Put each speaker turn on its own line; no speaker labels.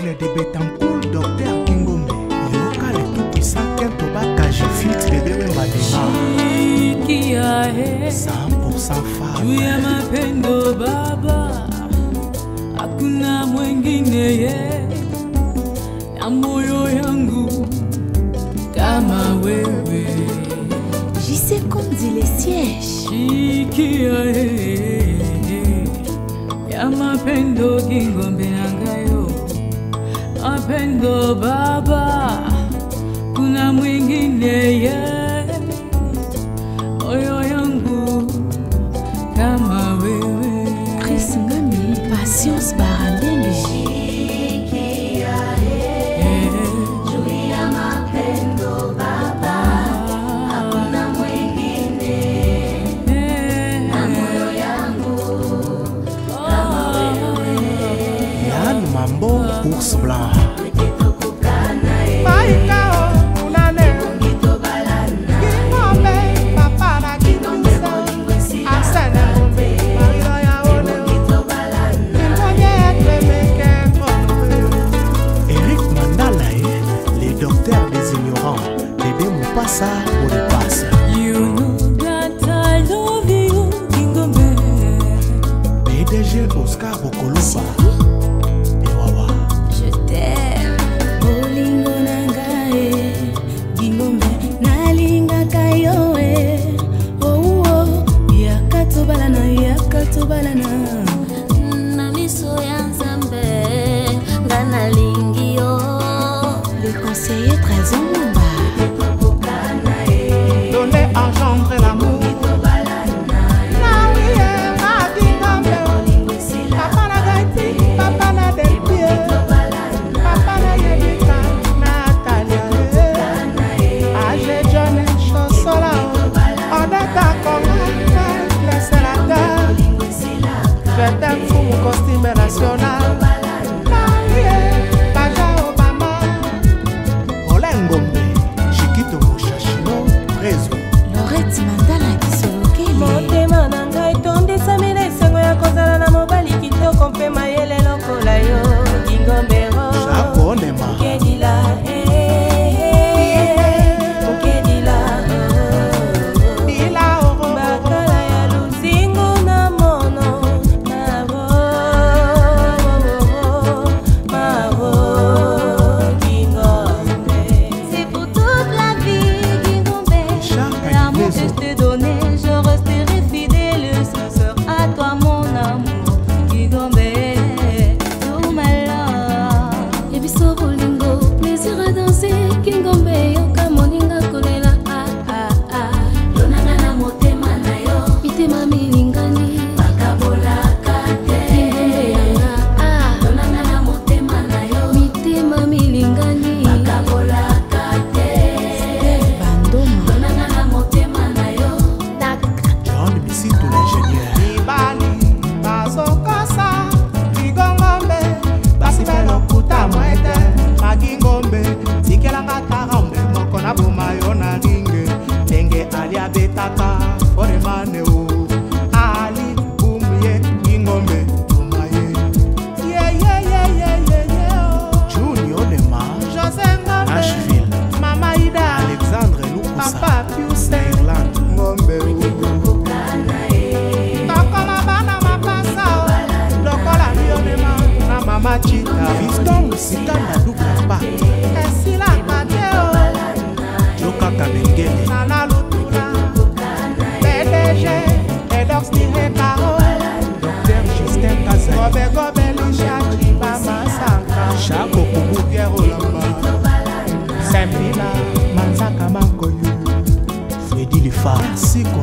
L'aigle de Betancourt, docteur Kingombe. Yoka le tout puissant, Kento Bakaji, filtre bébé Wembadema. 100% femme.
Juu ya mapendo baba, hakuna mwingine ye na moyo yangu kama wewe.
JC comme dit les sièges.
Shikia ya mapendo Kingombe nangayo, mapendo baba, kuna mwingine ye moyo yangu kama wewe.
Chris Ngami, Patience Barandenge.
Mambo, ours blanc. Eric Mandala, les docteurs des ignorants. Bébé Moupassa pour le passe.
You know that I love you, Kingombe.
PDG Oscar Bokoloba.
Le conseiller très humble.
Donner, engendrer l'amour.
Je t'aime pour mon costume national.
Lorette Mandala Kisolokele.
Motema na ngai tondisami na esengo ya kozala na mobali kitoko mpe mayele lokola yo Kingombero Okedila Okedila bakala ya luzingu na mono mabo Kingombe.
C'est pour toute la vie, Kingombe. L'amour que je t'ai donné, je resterai fidèle. Ce sera à toi mon amour, Kingombe. Oh my love. Ebiso bolingo, plaisir à danser, Kingombe. Yoka moninga kolela, ah ah ah. Lonanga na motema na yo, mitema milingani. Bakabola kate, Kingombe yanga, ah. Lonanga na motema na yo, mitema milingani. Bakabola kate,
Bandoma.
lonanga na motema na yo.
John Misitu l'ingénieur.
Ibali, bazokasa, Kingombe, basi belokuta mwete, Kingombe, tikelanga tarambe, moko na bumayo na ringe, tenge alia betaka, foremane o, ali bumye, Kingombe, bumaye. Oh.
Junior Nema.
José Ngombe,
Nashville.
Mama Ida,
Alexandre Lukusa.
Papa Pius,
Irlande.
Ngombe Tokola bana mapasa lokola lionema na mama chita
Fiston Sikanda double pas.
esila mateo
Joka Kabengele.
nana lutula PDG Edox Nihekao
Docteur Justin Kazali.
gobe gobe lishachi mama sanka
Chako Kubu.
Pierre Olamba Sempila Manzaka Mankoyu
Freddy Lefar. Siko